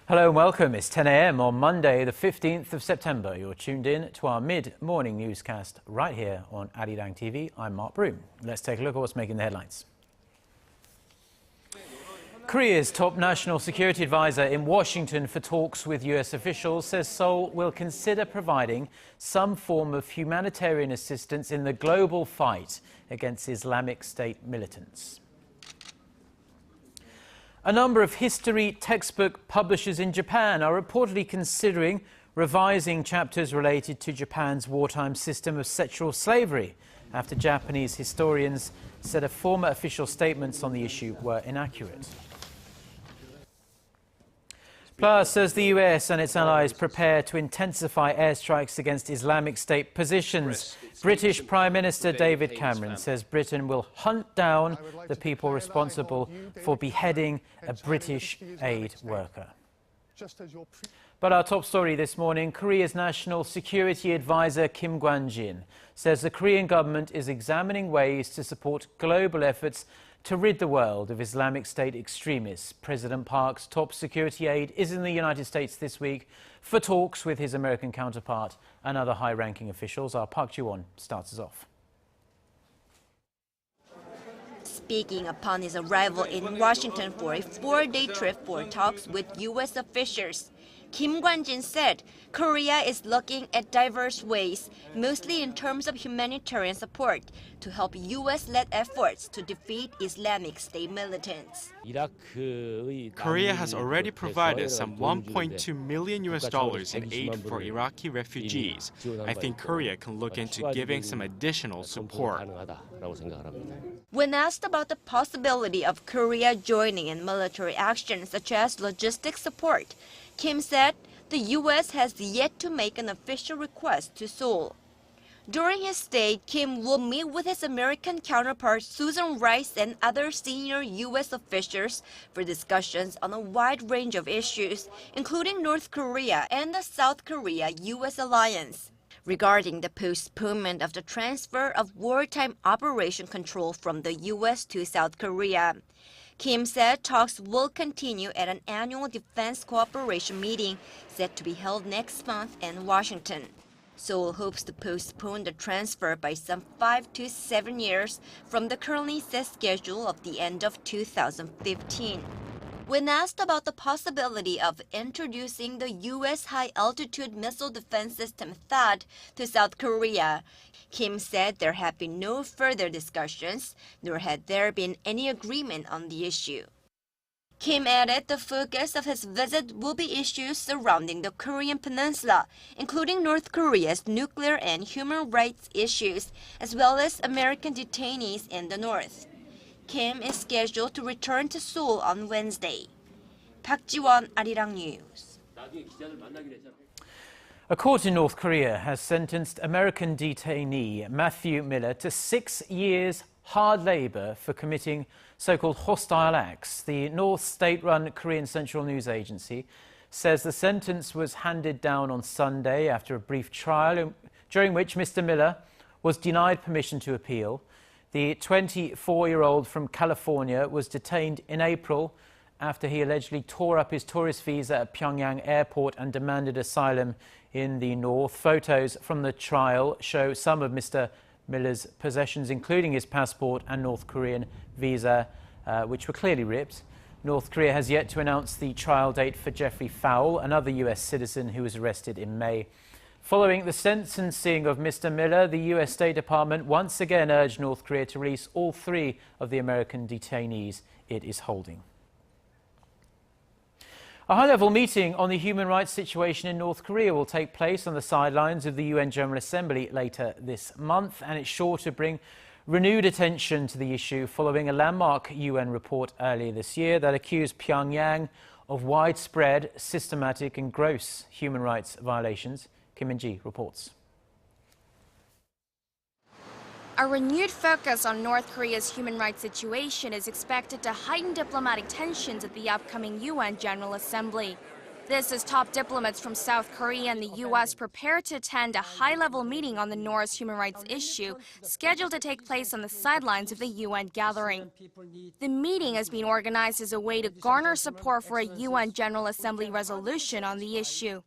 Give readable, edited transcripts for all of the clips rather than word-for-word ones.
Hello and welcome. It's 10 a.m. on Monday, the 15th of September. You're tuned in to our mid-morning newscast right here on Arirang TV. I'm Mark Broome. Let's take a look at what's making the headlines. Korea's top national security advisor in Washington for talks with U.S. officials says Seoul will consider providing some form of humanitarian assistance in the global fight against Islamic State militants. A number of history textbook publishers in Japan are reportedly considering revising chapters related to Japan's wartime system of sexual slavery after Japanese historians said a former official statements on the issue were inaccurate. Plus, as the US and its allies prepare to intensify airstrikes against Islamic State positions, British Prime Minister David Cameron says Britain will hunt down the people responsible for beheading a British aid worker. But our top story this morning, Korea's National Security Advisor Kim Gwang-jin says the Korean government is examining ways to support global efforts to rid the world of Islamic State extremists. President Park's top security aide is in the United States this week for talks with his American counterpart and other high-ranking officials. Our Park Ji-won starts us off. Speaking upon his arrival in Washington for a 4-day trip for talks with U.S. officials, Kim Gwang-jin said Korea is looking at diverse ways, mostly in terms of humanitarian support, to help U.S.-led efforts to defeat Islamic State militants. Korea has already provided some $1.2 million in aid for Iraqi refugees. I think Korea can look into giving some additional support. When asked about the possibility of Korea joining in military action such as logistics support, Kim said the U.S. has yet to make an official request to Seoul. During his stay, Kim will meet with his American counterpart Susan Rice and other senior U.S. officials for discussions on a wide range of issues, including North Korea and the South Korea-U.S. alliance. Regarding the postponement of the transfer of wartime operation control from the U.S. to South Korea, Kim said talks will continue at an annual defense cooperation meeting set to be held next month in Washington. Seoul hopes to postpone the transfer by some 5 to 7 years from the currently set schedule of the end of 2015. When asked about the possibility of introducing the U.S. high-altitude missile defense system THAAD to South Korea, Kim said there have been no further discussions, nor had there been any agreement on the issue. Kim added the focus of his visit will be issues surrounding the Korean peninsula, including North Korea's nuclear and human rights issues, as well as American detainees in the north. Kim is scheduled to return to Seoul on Wednesday. Park Ji-won, Arirang News. A court in North Korea has sentenced American detainee Matthew Miller to 6 years hard labor for committing so-called hostile acts. The North State-run Korean Central News Agency says the sentence was handed down on Sunday after a brief trial during which Mr. Miller was denied permission to appeal. The 24-year-old from California was detained in April after he allegedly tore up his tourist visa at Pyongyang airport and demanded asylum in the north. Photos from the trial show some of Mr. Miller's possessions, including his passport and North Korean visa, which were clearly ripped. North Korea has yet to announce the trial date for Jeffrey Fowle, another U.S. citizen who was arrested in May. Following the sentencing of Mr. Miller, the U.S. State Department once again urged North Korea to release all 3 of the American detainees it is holding. A high-level meeting on the human rights situation in North Korea will take place on the sidelines of the UN General Assembly later this month, and it's sure to bring renewed attention to the issue following a landmark UN report earlier this year that accused Pyongyang of widespread, systematic and gross human rights violations. Kim Min-ji reports. A renewed focus on North Korea's human rights situation is expected to heighten diplomatic tensions at the upcoming UN General Assembly. This as top diplomats from South Korea and the U.S. prepare to attend a high-level meeting on the North's human rights issue, scheduled to take place on the sidelines of the UN gathering. The meeting has been organized as a way to garner support for a UN General Assembly resolution on the issue.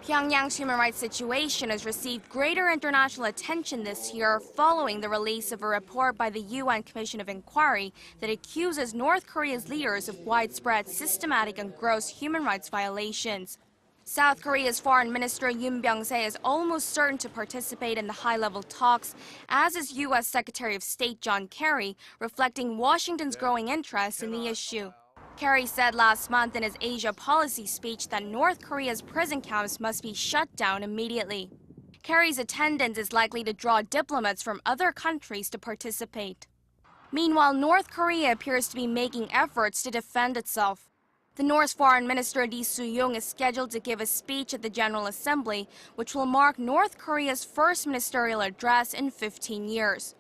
Pyongyang's human rights situation has received greater international attention this year following the release of a report by the UN Commission of Inquiry that accuses North Korea's leaders of widespread, systematic and gross human rights violations. South Korea's Foreign Minister Yoon Byung-se is almost certain to participate in the high-level talks, as is U.S. Secretary of State John Kerry, reflecting Washington's growing interest in the issue. Kerry said last month in his Asia policy speech that North Korea's prison camps must be shut down immediately. Kerry's attendance is likely to draw diplomats from other countries to participate. Meanwhile, North Korea appears to be making efforts to defend itself. The North's Foreign Minister Lee Soo-young is scheduled to give a speech at the General Assembly, which will mark North Korea's first ministerial address in 15 years.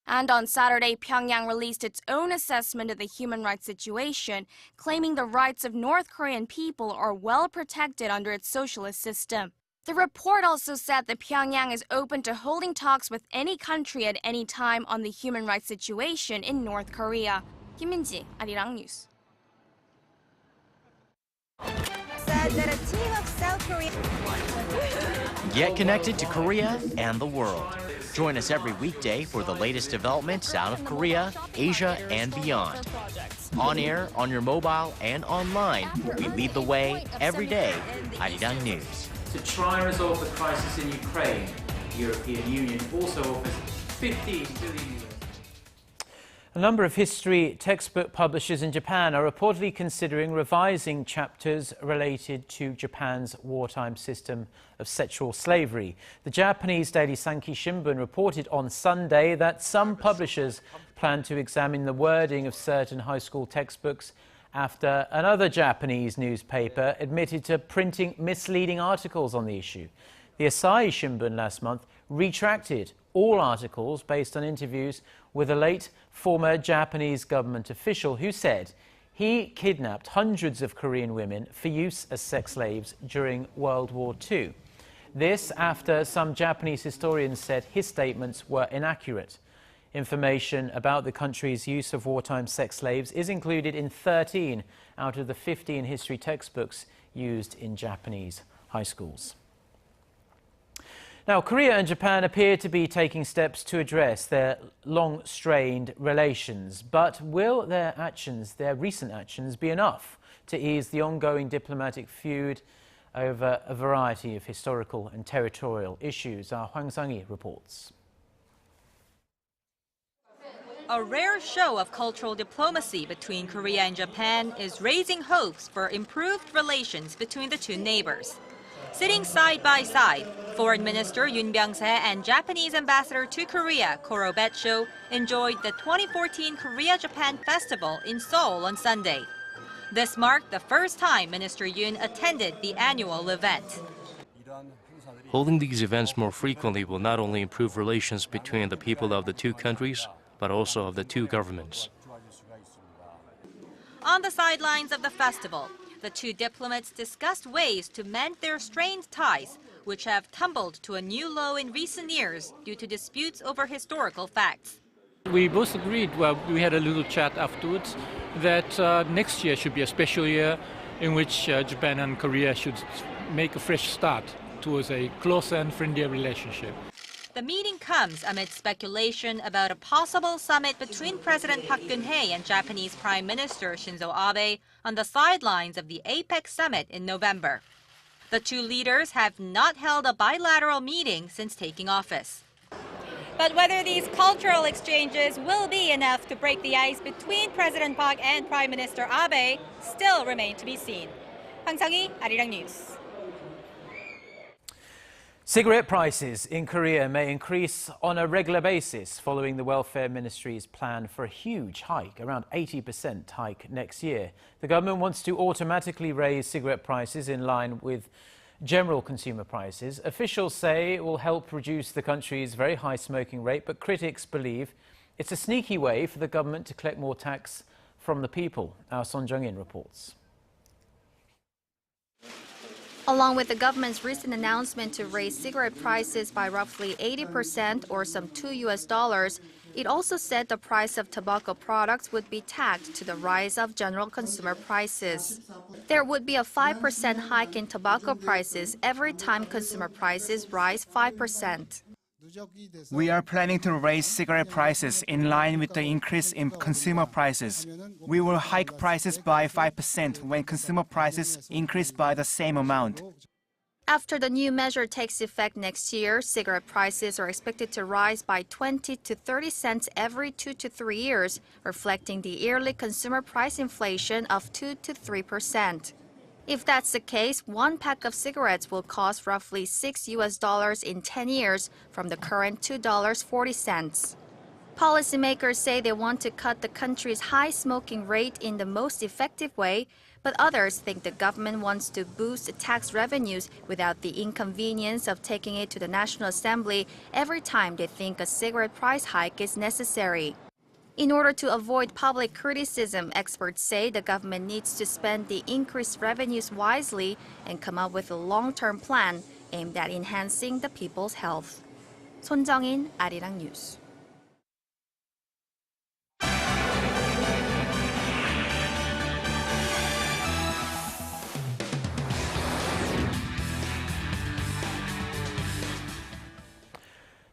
And on Saturday, Pyongyang released its own assessment of the human rights situation, claiming the rights of North Korean people are well protected under its socialist system. The report also said that Pyongyang is open to holding talks with any country at any time on the human rights situation in North Korea. Kim Min-ji, Arirang News. Said that a team of South Korea. Get connected to Korea and the world. Join us every weekday for the latest developments out of Korea, Asia, and beyond. On air, on your mobile, and online, we lead the way every day. Arirang News. To try and resolve the crisis in Ukraine, the European Union also offers $15 billion. A number of history textbook publishers in Japan are reportedly considering revising chapters related to Japan's wartime system of sexual slavery. The Japanese daily Sankei Shimbun reported on Sunday that some publishers plan to examine the wording of certain high school textbooks after another Japanese newspaper admitted to printing misleading articles on the issue. The Asahi Shimbun last month retracted all articles based on interviews with a late former Japanese government official who said he kidnapped hundreds of Korean women for use as sex slaves during World War II. This after some Japanese historians said his statements were inaccurate. Information about the country's use of wartime sex slaves is included in 13 out of the 15 history textbooks used in Japanese high schools. Now, Korea and Japan appear to be taking steps to address their long-strained relations. But will their recent actions, be enough to ease the ongoing diplomatic feud over a variety of historical and territorial issues? Our Hwang Sang-hee reports. A rare show of cultural diplomacy between Korea and Japan is raising hopes for improved relations between the two neighbors. Sitting side by side, Foreign Minister Yoon Byung-se and Japanese Ambassador to Korea, Koro Bet-cho, enjoyed the 2014 Korea-Japan Festival in Seoul on Sunday. This marked the first time Minister Yoon attended the annual event. Holding these events more frequently will not only improve relations between the people of the two countries, but also of the two governments. On the sidelines of the festival, the two diplomats discussed ways to mend their strained ties, which have tumbled to a new low in recent years due to disputes over historical facts. We both agreed, well, we had a little chat afterwards, that next year should be a special year in which Japan and Korea should make a fresh start towards a closer and friendlier relationship. The meeting comes amid speculation about a possible summit between President Park Geun-hye and Japanese Prime Minister Shinzo Abe on the sidelines of the APEC summit in November. The two leaders have not held a bilateral meeting since taking office. But whether these cultural exchanges will be enough to break the ice between President Park and Prime Minister Abe still remain to be seen. Hwang Sang-hee, Arirang News. Cigarette prices in Korea may increase on a regular basis following the Welfare Ministry's plan for a huge hike, around 80% hike next year. The government wants to automatically raise cigarette prices in line with general consumer prices. Officials say it will help reduce the country's very high smoking rate, but critics believe it's a sneaky way for the government to collect more tax from the people. Our Son Jung-in reports. Along with the government's recent announcement to raise cigarette prices by roughly 80% or some $2, it also said the price of tobacco products would be tagged to the rise of general consumer prices. There would be a 5% hike in tobacco prices every time consumer prices rise 5%. We are planning to raise cigarette prices in line with the increase in consumer prices. We will hike prices by 5% when consumer prices increase by the same amount. After the new measure takes effect next year, cigarette prices are expected to rise by 20 to 30 cents every 2 to 3 years, reflecting the yearly consumer price inflation of 2 to 3%. If that's the case, one pack of cigarettes will cost roughly $6 in 10 years from the current $2.40. Policymakers say they want to cut the country's high smoking rate in the most effective way, but others think the government wants to boost tax revenues without the inconvenience of taking it to the National Assembly every time they think a cigarette price hike is necessary. In order to avoid public criticism, experts say the government needs to spend the increased revenues wisely and come up with a long-term plan aimed at enhancing the people's health. 손정인, 아리랑 뉴스.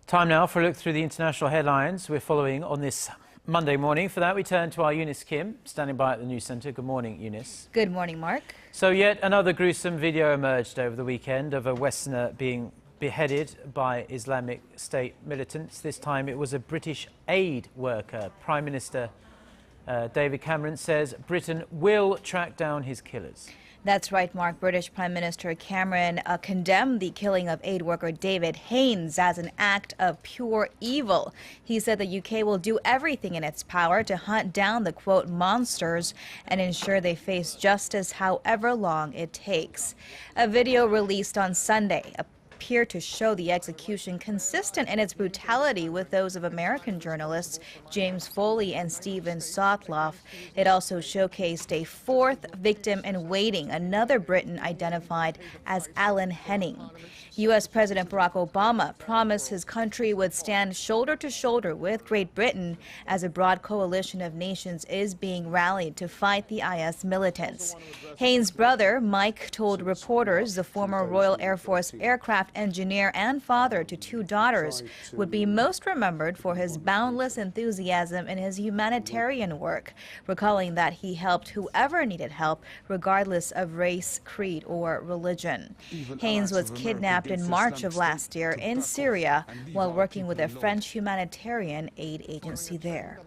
Time now for a look through the international headlines we're following on this Monday morning. For that, we turn to our Eunice Kim, standing by at the news centre. Good morning, Eunice. Good morning, Mark. So yet another gruesome video emerged over the weekend of a Westerner being beheaded by Islamic State militants. This time it was a British aid worker. Prime Minister David Cameron says Britain will track down his killers. That's right, Mark. British Prime Minister Cameron condemned the killing of aid worker David Haines as an act of pure evil. He said the UK will do everything in its power to hunt down the, quote, monsters and ensure they face justice however long it takes. A video released on Sunday appeared to show the execution consistent in its brutality with those of American journalists James Foley and Stephen Sotloff. It also showcased a fourth victim in waiting, another Briton identified as Alan Henning. U.S. President Barack Obama promised his country would stand shoulder to shoulder with Great Britain as a broad coalition of nations is being rallied to fight the IS militants. Haines' brother, Mike, told reporters the former Royal Air Force aircraft engineer and father to two daughters would be most remembered for his boundless enthusiasm in his humanitarian work, recalling that he helped whoever needed help, regardless of race, creed, or religion. Haines was kidnapped in March of last year in Syria while working with a French humanitarian aid agency there.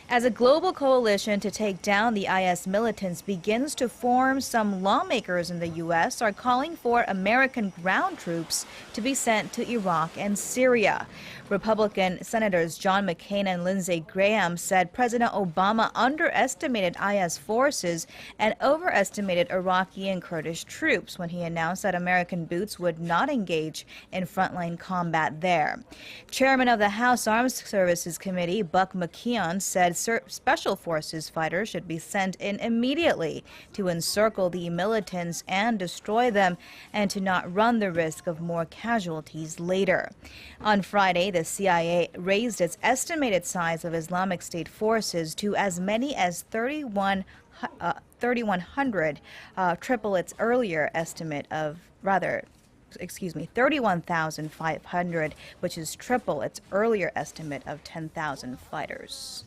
As a global coalition to take down the IS militants begins to form, some lawmakers in the U.S. are calling for American ground troops to be sent to Iraq and Syria. Republican Senators John McCain and Lindsey Graham said President Obama underestimated IS forces and overestimated Iraqi and Kurdish troops when he announced that American boots would not engage in frontline combat there. Chairman of the House Armed Services Committee, Buck McKeon, said special forces fighters should be sent in immediately to encircle the militants and destroy them and to not run the risk of more casualties later. On Friday, the CIA raised its estimated size of Islamic State forces to as many as 3,100, triple its earlier estimate of 31,500, which is triple its earlier estimate of 10,000 fighters.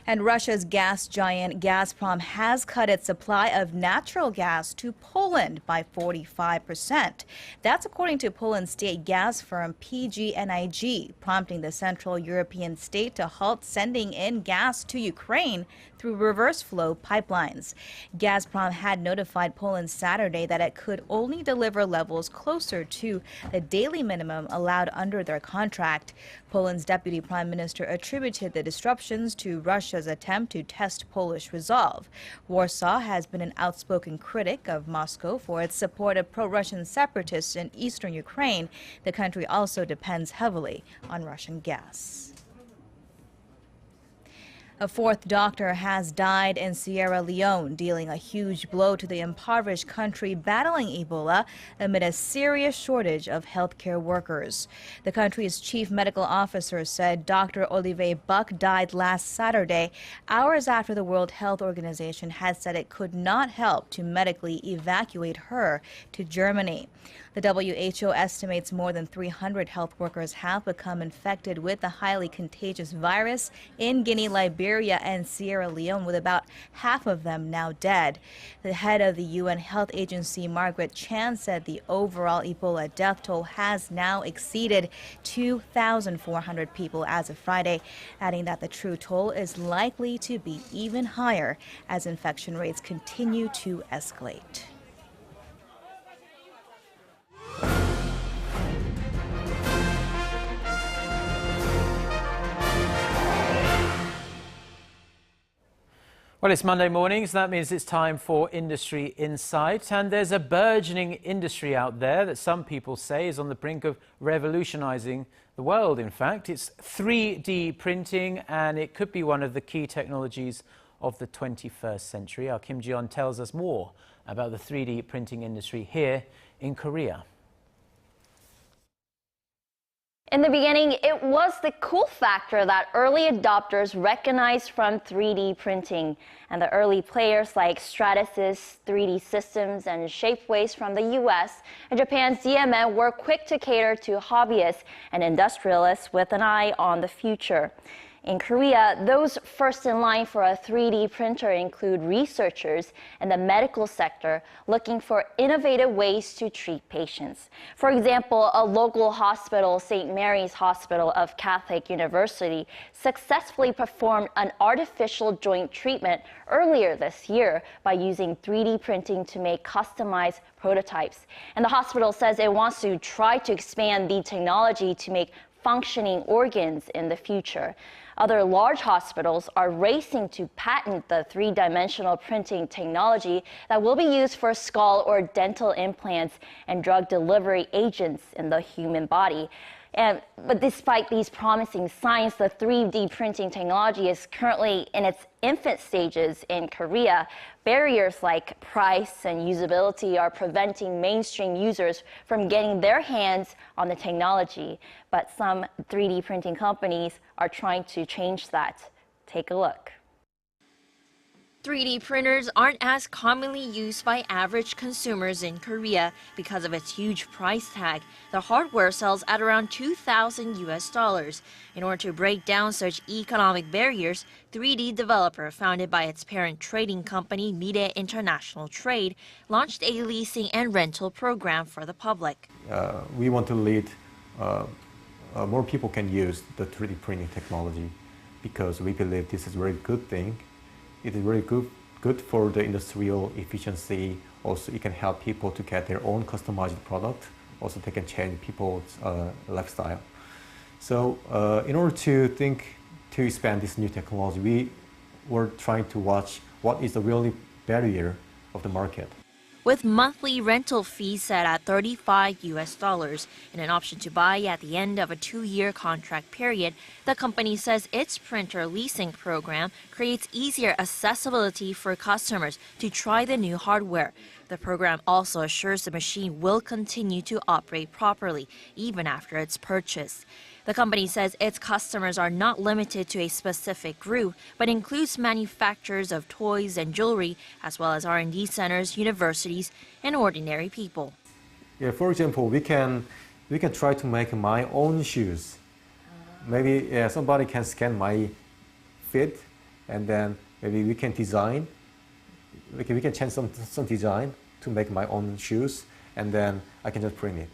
And Russia's gas giant Gazprom has cut its supply of natural gas to Poland by 45%. That's according to Poland's state gas firm PGNiG, prompting the Central European state to halt sending in gas to Ukraine through reverse flow pipelines. Gazprom had notified Poland Saturday that it could only deliver levels closer to the daily minimum allowed under their contract. Poland's deputy prime minister attributed the disruptions to Russia's attempt to test Polish resolve. Warsaw has been an outspoken critic of Moscow for its support of pro-Russian separatists in eastern Ukraine. The country also depends heavily on Russian gas. A fourth doctor has died in Sierra Leone, dealing a huge blow to the impoverished country battling Ebola amid a serious shortage of healthcare workers. The country's chief medical officer said Dr. Olivier Buck died last Saturday, hours after the World Health Organization had said it could not help to medically evacuate her to Germany. The WHO estimates more than 300 health workers have become infected with the highly contagious virus in Guinea, Liberia, and Sierra Leone, with about half of them now dead. The head of the UN Health Agency, Margaret Chan, said the overall Ebola death toll has now exceeded 2,400 people as of Friday, adding that the true toll is likely to be even higher as infection rates continue to escalate. Well, it's Monday morning, so that means it's time for Industry Insight. And there's a burgeoning industry out there that some people say is on the brink of revolutionizing the world, in fact. It's 3D printing, and it could be one of the key technologies of the 21st century. Our Kim Ji-yeon tells us more about the 3D printing industry here in Korea. In the beginning, it was the cool factor that early adopters recognized from 3D printing. And the early players like Stratasys, 3D Systems, and Shapeways from the US and Japan's DMN were quick to cater to hobbyists and industrialists with an eye on the future. In Korea, those first in line for a 3D printer include researchers in the medical sector looking for innovative ways to treat patients. For example, a local hospital, St. Mary's Hospital of Catholic University, successfully performed an artificial joint treatment earlier this year by using 3D printing to make customized prototypes. And the hospital says it wants to try to expand the technology to make functioning organs in the future. Other large hospitals are racing to patent the three-dimensional printing technology that will be used for skull or dental implants and drug delivery agents in the human body. But despite these promising signs, the 3D printing technology is currently in its infant stages in Korea. Barriers like price and usability are preventing mainstream users from getting their hands on the technology. But some 3D printing companies are trying to change that. Take a look. 3D printers aren't as commonly used by average consumers in Korea because of its huge price tag. The hardware sells at around $2,000 US. In order to break down such economic barriers, 3D developer founded by its parent trading company Mide International Trade launched a leasing and rental program for the public. We want to lead more people can use the 3D printing technology because we believe this is a very good thing. It is very good for the industrial efficiency. Also, it can help people to get their own customized product. Also, they can change people's lifestyle. So, in order to expand this new technology, we were trying to watch what is the really barrier of the market. With monthly rental fees set at $35 US and an option to buy at the end of a 2-year contract period, the company says its printer leasing program creates easier accessibility for customers to try the new hardware. The program also assures the machine will continue to operate properly even after its purchase. The company says its customers are not limited to a specific group, but includes manufacturers of toys and jewelry, as well as R&D centers, universities, and ordinary people. Yeah, for example, we can try to make my own shoes. Maybe somebody can scan my feet, and then maybe we can design. We can change some design to make my own shoes, and then I can just print it.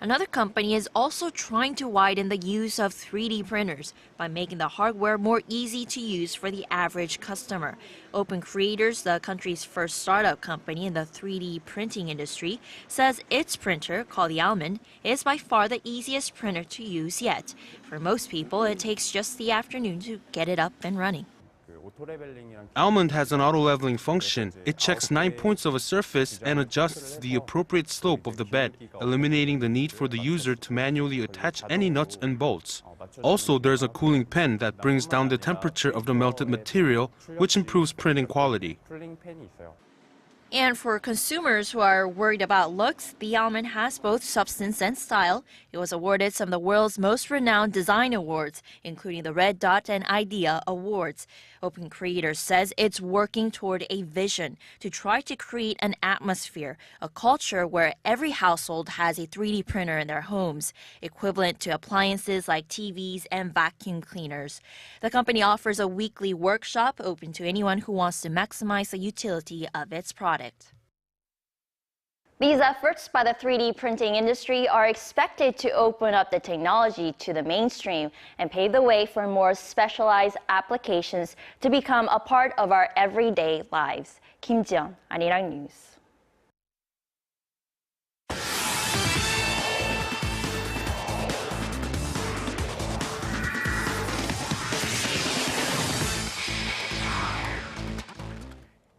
Another company is also trying to widen the use of 3D printers by making the hardware more easy to use for the average customer. Open Creators, the country's first startup company in the 3D printing industry, says its printer, called the Almond, is by far the easiest printer to use yet. For most people, it takes just the afternoon to get it up and running. Almond has an auto-leveling function. It checks 9 points of a surface and adjusts the appropriate slope of the bed, eliminating the need for the user to manually attach any nuts and bolts. Also, there's a cooling pen that brings down the temperature of the melted material, which improves printing quality. And for consumers who are worried about looks, the Almond has both substance and style. It was awarded some of the world's most renowned design awards, including the Red Dot and Idea Awards. Open Creators says it's working toward a vision to try to create an atmosphere, a culture where every household has a 3D printer in their homes, equivalent to appliances like TVs and vacuum cleaners. The company offers a weekly workshop open to anyone who wants to maximize the utility of its product. These efforts by the 3D printing industry are expected to open up the technology to the mainstream and pave the way for more specialized applications to become a part of our everyday lives. Kim Ji-yeon, Arirang News.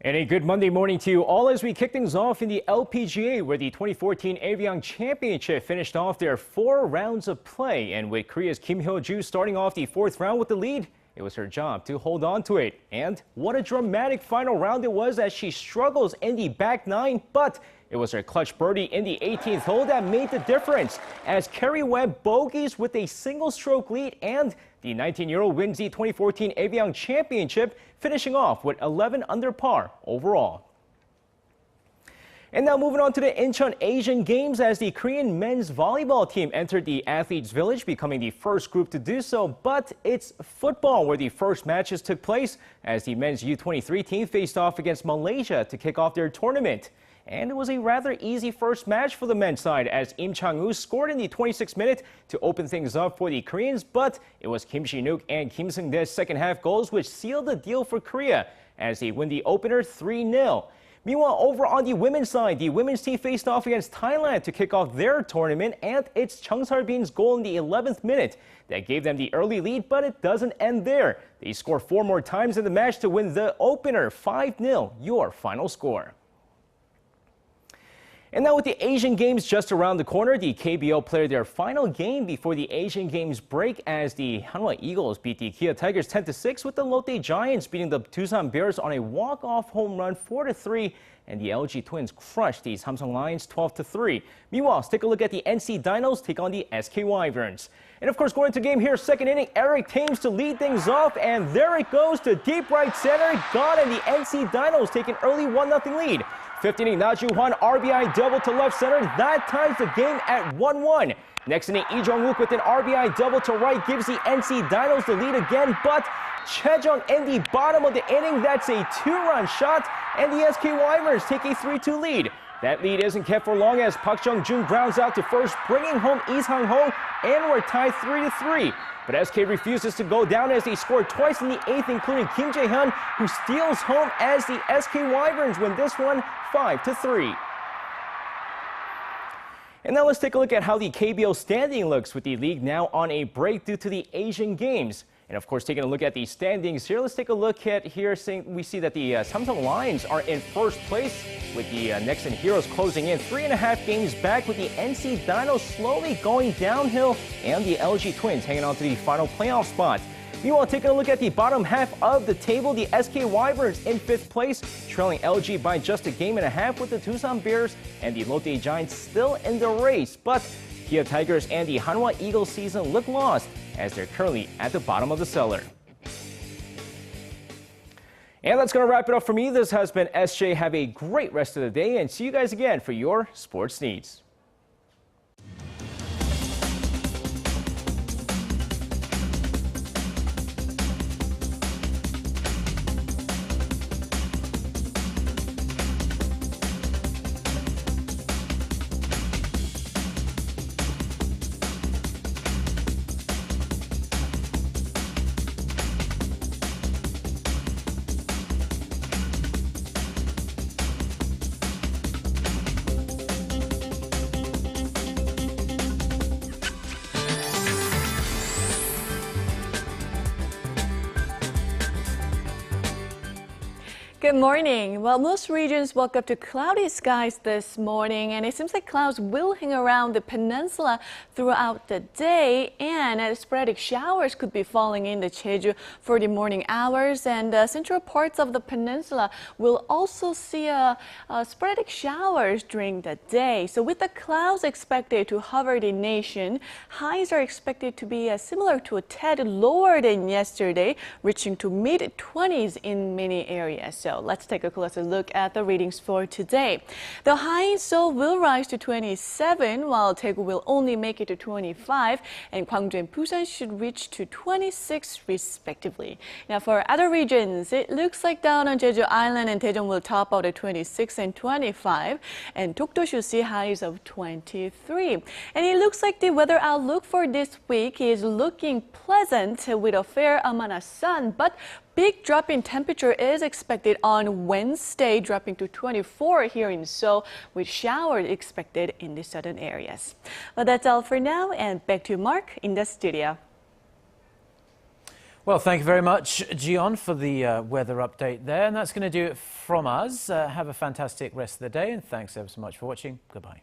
And a good Monday morning to you all as we kick things off in the LPGA, where the 2014 Arirang Championship finished off their 4 rounds of play. And with Korea's Kim Hyo-ju starting off the 4th round with the lead, it was her job to hold on to it. And what a dramatic final round it was as she struggles in the back 9, but it was her clutch birdie in the 18th hole that made the difference as Kerry Webb bogeys with a single-stroke lead, and the 19-year-old wins the 2014 Arirang Championship, finishing off with 11 under par overall. And now moving on to the Incheon Asian Games as the Korean men's volleyball team entered the Athletes Village, becoming the first group to do so. But it's football where the first matches took place as the men's U23 team faced off against Malaysia to kick off their tournament. And it was a rather easy first match for the men's side as Im Chang-woo scored in the 26th minute to open things up for the Koreans, but it was Kim Shi-nook and Kim Seung-dae's second half goals which sealed the deal for Korea as they win the opener 3-0. Meanwhile, over on the women's side, the women's team faced off against Thailand to kick off their tournament, and it's Chung Sarbin's goal in the 11th minute that gave them the early lead, but it doesn't end there. They score 4 more times in the match to win the opener 5-0, your final score. And now with the Asian Games just around the corner, the KBO played their final game before the Asian Games break as the Hanwha Eagles beat the Kia Tigers 10-6 with the Lotte Giants beating the Doosan Bears on a walk-off home run 4-3. And the LG Twins crushed the Samsung Lions 12-3. Meanwhile, let's take a look at the NC Dinos take on the SK Wyverns. And of course, going into game here, second inning, Eric Thames to lead things off, and there it goes to deep right center, gone, and the NC Dinos take an early 1-0 lead. 5th inning, Na Ju-hwan RBI double to left center, that ties the game at 1-1. Next inning, Lee Jong-wook with an RBI double to right gives the NC Dinos the lead again, but Chejong in the bottom of the inning, that's a 2-run shot, and the SK Wyverns take a 3-2 lead. That lead isn't kept for long as Park Jung-jun grounds out to first, bringing home Lee Sang-ho, and we're tied 3-3. But SK refuses to go down as they scored twice in the 8th, including Kim Jae-hyun, who steals home as the SK Wyverns win this one 5-3. And now let's take a look at how the KBO standing looks with the league now on a break due to the Asian Games. And of course, taking a look at the standings here, let's take a look at here. We see that the Samsung Lions are in first place with the Nexen Heroes closing in 3.5 games back, with the NC Dinos slowly going downhill and the LG Twins hanging on to the final playoff spot. Meanwhile, taking a look at the bottom half of the table, the SK Wyverns in 5th place, trailing LG by just a game and a half, with the Doosan Bears and the Lotte Giants still in the race. But Kia Tigers and the Hanwha Eagles season look lost as they're currently at the bottom of the cellar. And that's going to wrap it up for me. This has been SJ. Have a great rest of the day and see you guys again for your sports needs. Good morning. Well, most regions woke up to cloudy skies this morning, and it seems like clouds will hang around the peninsula throughout the day, and sporadic showers could be falling in the Jeju for the morning hours, and central parts of the peninsula will also see sporadic showers during the day. So with the clouds expected to hover the nation, highs are expected to be similar to a tad lower than yesterday, reaching to mid-20s in many areas. So let's take a closer look at the readings for today. The high in Seoul will rise to 27, while Daegu will only make it to 25, and Gwangju and Busan should reach to 26 respectively. Now for other regions, it looks like down on Jeju Island and Daejeon will top out at 26 and 25, and Dokdo should see highs of 23. And it looks like the weather outlook for this week is looking pleasant with a fair amount of sun, but big drop in temperature is expected on Wednesday, dropping to 24 here in Seoul, with showers expected in the southern areas. Well, that's all for now, and back to Mark in the studio. Well, thank you very much, Jion, for the weather update there. And that's going to do it from us. Have a fantastic rest of the day, and thanks ever so much for watching. Goodbye.